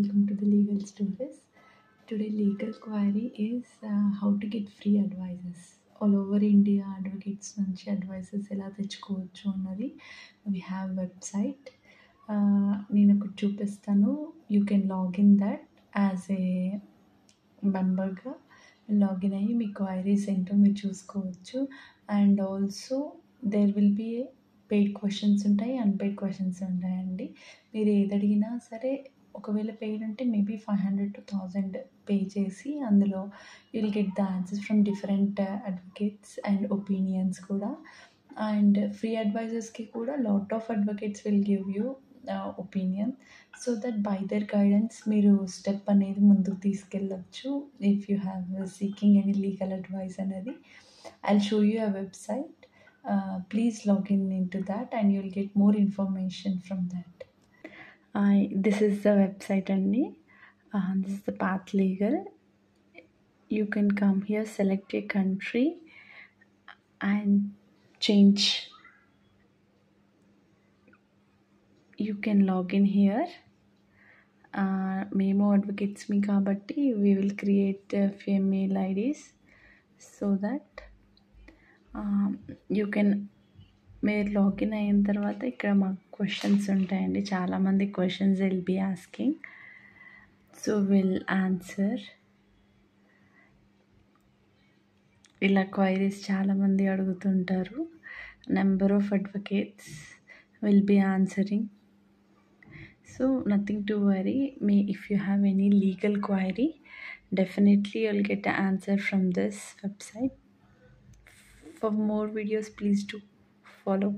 welcome to the Legal Stories. Today legal query is how to get free advices. All over India advocates నుంచి advices ఎలా తెచ్చుకోవచ్చు అన్నది we have website. నేను ఒకటి చూపిస్తాను. You can log in that as a మెంబర్గా login అయ్యి మీ క్వైరీస్ ఏంటో మీరు చూసుకోవచ్చు. And also there will be paid questions ఉంటాయి, అన్పెయిడ్ క్వశ్చన్స్ ఉంటాయండి. మీరు ఏది అడిగినా సరే, ఒకవేళ పెయిడ్ ఉంటే మేబీ 500 to 1000 పే చేసి అందులో will get the answers from different advocates and opinions కూడా. అండ్ ఫ్రీ అడ్వైజర్స్కి కూడా lot of advocates will give you opinion, so that by their guidance మీరు స్టెప్ అనేది ముందుకు తీసుకెళ్ళచ్చు. If you have seeking any legal advice అనేది, I'll show you a website. Please log in into that and you'll get more information from that. This is the website అండి. This is the Path Legal. You can come here, select a country and change. You can log in here. మేము advocates మీ కాబట్టి we will create a few mail IDs so that you can. మీరు login అయిన తర్వాత ఇక్కడ మాకు questions ఉంటాయండి, చాలామంది questions will be asking, so will answer. ఇలా క్వైరీస్ చాలామంది అడుగుతుంటారు. Number of advocates will be answering. So nothing to worry. If you have any legal query, definitely you'll get an answer from this website. For more videos, please do follow.